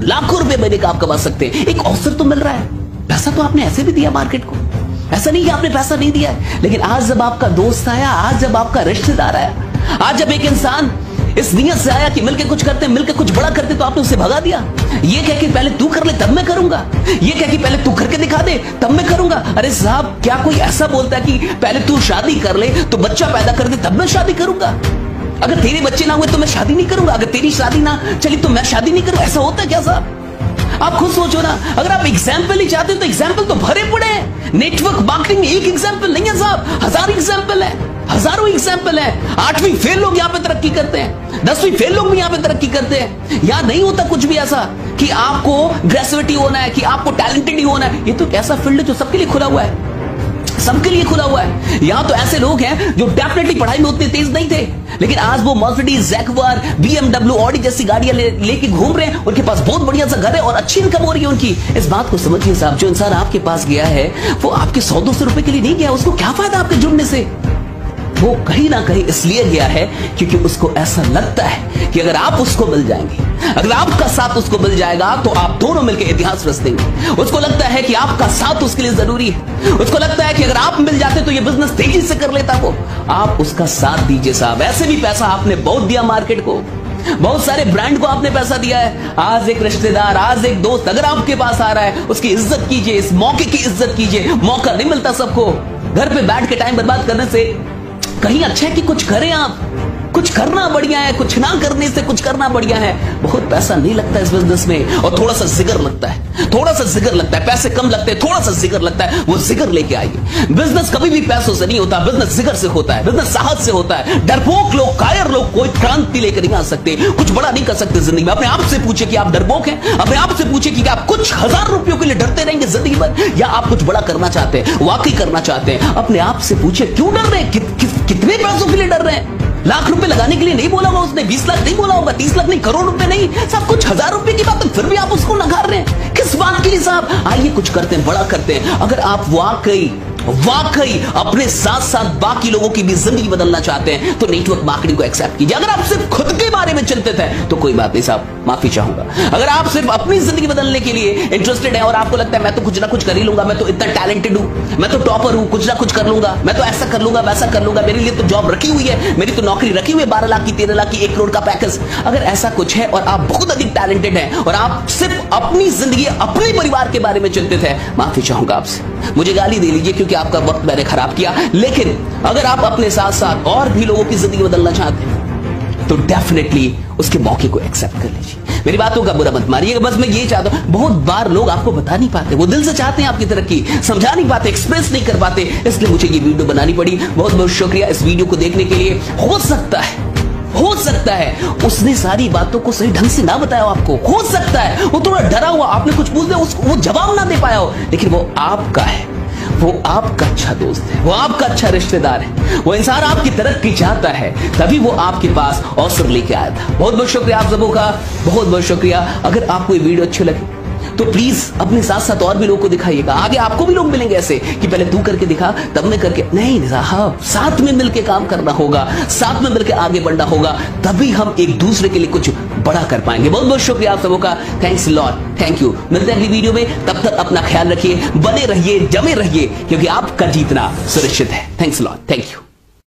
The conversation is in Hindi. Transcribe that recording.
लाखों रुपए महीने का आप कमा सकते हैं। एक अवसर तो मिल रहा है, पैसा तो आपने ऐसे भी दिया मार्केट को, ऐसा नहीं कि आपने पैसा नहीं दिया है। लेकिन आज जब आपका दोस्त आया, आज जब आपका रिश्तेदार आया, आज जब एक इंसान इस नियत से आया कि मिलकर कुछ करते, मिलकर कुछ बड़ा करते, तो आपने उसे भगा दिया। ये कह के पहले तू कर ले तब मैं करूंगा, ये कह के पहले तू करके दिखा दे तब मैं करूंगा। अरे साहब, क्या कोई ऐसा बोलता है कि पहले तू शादी कर ले, तो बच्चा पैदा कर दे तब मैं शादी करूंगा? अगर तेरे बच्चे ना हुए तो मैं शादी नहीं करूंगा, अगर तेरी शादी ना चली तो मैं शादी नहीं करूंगा? ऐसा होता है क्या साहब? आप खुद सोचो ना। अगर आप एग्जाम्पल ही चाहते हो तो एग्जाम्पल तो भरे पड़े हैं। नेटवर्क मार्केटिंग में एक एग्जाम्पल नहीं है साहब, 1000 एग्जाम्पल है, हजारों एग्जाम्पल है। 8वीं फेल लोग यहाँ पे तरक्की करते हैं, 10वीं फेल लोग भी यहाँ पे तरक्की करते हैं। यहाँ नहीं होता कुछ भी ऐसा कि आपको ग्रेजुएटी होना है, कि आपको टैलेंटेड ही होना है। ये तो एक ऐसा फील्ड है जो सबके लिए खुला हुआ है, सबके लिए खुला हुआ है। यहां तो ऐसे लोग हैं जो डेफिनेटली पढ़ाई में उतने तेज नहीं थे, लेकिन आज वो मर्सिडीज, जैगवार, BMW, ऑडी जैसी गाड़ियां लेके घूम रहे हैं। उनके पास बहुत बढ़िया सा घर है और अच्छी इनकम हो रही है उनकी। इस बात को समझिए साहब, जो इंसान आपके पास गया है वो आपके 100-200 रुपए के लिए नहीं गया। उसको क्या फायदा आपके जुड़ने से? वो कहीं ना कहीं इसलिए गया है क्योंकि उसको ऐसा लगता है कि अगर आप उसको मिल जाएंगे, अगर आपका साथ उसको मिल जाएगा तो आप दोनों मिलकर इतिहास रच देंगे। उसको लगता है कि आपका साथ उसके लिए जरूरी है। उसको लगता है कि अगर आप मिल जाते तो ये बिजनेस तेजी से कर लेता वो। आप उसका साथ दीजिए साहब। ऐसे भी पैसा आपने बहुत दिया मार्केट को, बहुत सारे ब्रांड को आपने पैसा दिया है। आज एक रिश्तेदार, आज एक दोस्त अगर आपके पास आ रहा है, उसकी इज्जत कीजिए, इस मौके की इज्जत कीजिए। मौका नहीं मिलता सबको। घर पे बैठ के टाइम बर्बाद करने से कहीं अच्छा है कि कुछ करें। आप कुछ करना बढ़िया है, कुछ ना करने से कुछ करना बढ़िया है। बहुत पैसा नहीं लगता इस बिजनेस में, और थोड़ा सा जिगर लगता है, थोड़ा सा जिगर लगता है। पैसे कम लगते हैं, थोड़ा सा जिगर लगता है। वो जिगर लेके आइए। बिजनेस कभी भी पैसों से नहीं होता, बिजनेस जिगर से होता है, बिजनेस साहस से होता है। डरपोक लोग, कायर लोग कोई क्रांति लेकर नहीं आ सकते, कुछ बड़ा नहीं कर सकते जिंदगी में। अपने आप से पूछे कि आप डरपोक हैं? अपने आप से पूछे कि आप कुछ 1000 रुपयों के लिए डरते रहेंगे जिंदगी भर, या आप कुछ बड़ा करना चाहते हैं, वाकई करना चाहते हैं? अपने आप से पूछे क्यों डर रहे हैं, कितने पैसों के लिए डर रहे हैं? लाख रुपए लगाने के लिए नहीं बोला होगा उसने, 20 लाख नहीं बोला होगा, 30 लाख नहीं, करोड़ रुपए नहीं, सब कुछ 1000 रुपए की बात है, फिर भी आप उसको नकार रहे हैं। किस बात के लिए साहब? आइए कुछ करते हैं, बड़ा करते हैं। अगर आप वाकई अपने साथ साथ बाकी लोगों की भी जिंदगी बदलना चाहते हैं तो नेटवर्क मार्केटिंग को एक्सेप्ट कीजिए। अगर आप सिर्फ खुद के बारे में चिंतित हैं तो कोई बात नहीं साहब, माफी चाहूंगा। अगर आप सिर्फ अपनी जिंदगी बदलने के लिए इंटरेस्टेड हैं और आपको लगता है मैं तो कुछ ना कुछ कर ही लूंगा, मैं तो इतना टैलेंटेड हूं, मैं तो टॉपर हूं, कुछ ना कुछ कर लूंगा, मैं तो ऐसा कर लूंगा, वैसा कर लूंगा, मेरे लिए तो जॉब रखी हुई है, मेरी तो नौकरी रखी हुई है, 12 लाख की, 13 लाख की, 1 करोड़ का पैकेज। अगर ऐसा कुछ है और आप बहुत अधिक टैलेंटेड हैं और आप सिर्फ अपनी जिंदगी, अपने परिवार के बारे में चिंतित है, माफी चाहूंगा आपसे। मुझे गाली दे लीजिए क्योंकि आपका वक्त मैंने खराब किया। लेकिन अगर आप अपने साथ साथ और भी लोगों की जिंदगी बदलना चाहते हैं तो डेफिनेटली उसके मौके को एक्सेप्ट कर लीजिए। मेरी बातों का बुरा मत मारिएगा। बस मैं ये चाहता हूं, बहुत बार लोग आपको बता नहीं पाते, वो दिल से चाहते हैं आपकी तरक्की, समझा नहीं पाते, एक्सप्रेस नहीं कर पाते, इसलिए मुझे ये वीडियो बनानी पड़ी। बहुत बहुत शुक्रिया इस वीडियो को देखने के लिए। हो सकता है उसने सारी बातों को सही ढंग से ना बताया हो आपको, हो सकता है वो थोड़ा डरा हुआ, आपने कुछ पूछ दिया उसको वो जवाब ना दे पाया हो, लेकिन वो आपका है, वो आपका अच्छा दोस्त है, वो आपका अच्छा रिश्तेदार है, वो इंसान आपकी तरक्की चाहता है, तभी वो आपके पास अवसर लेके आया था। बहुत बहुत शुक्रिया आप सबों का, बहुत बहुत शुक्रिया। अगर आपको ये वीडियो अच्छी लगी तो प्लीज अपने साथ साथ और भी लोगों को दिखाइएगा। आगे आपको भी लोग मिलेंगे ऐसे कि पहले तू करके दिखा तब मैं करके, नहीं साहब, साथ में मिलकर काम करना होगा, साथ में मिलकर आगे बढ़ना होगा, तभी हम एक दूसरे के लिए कुछ बड़ा कर पाएंगे। बहुत बहुत शुक्रिया आप सबों का, थैंक्स लॉट, थैंक यू। मिलते हैं अगली वीडियो में, तब तक अपना ख्याल रखिए, बने रहिए, जमे रहिए, क्योंकि आपका जीतना सुनिश्चित है। Thanks lot, thank you.